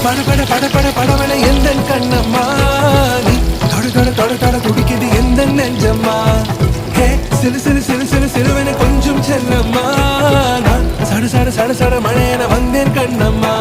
பட பட பட பட படவன எந்த கண்ணம்மா நீ தொட தொட தொட தொட துடிக்குது எந்த நெஞ்சம்மா ஹே சிறு சிறு சிறு சிறு சிறுவன கொஞ்சம் செல்லம்மா நான் சட சட சட சட மழையன வந்தேன் கண்ணம்மா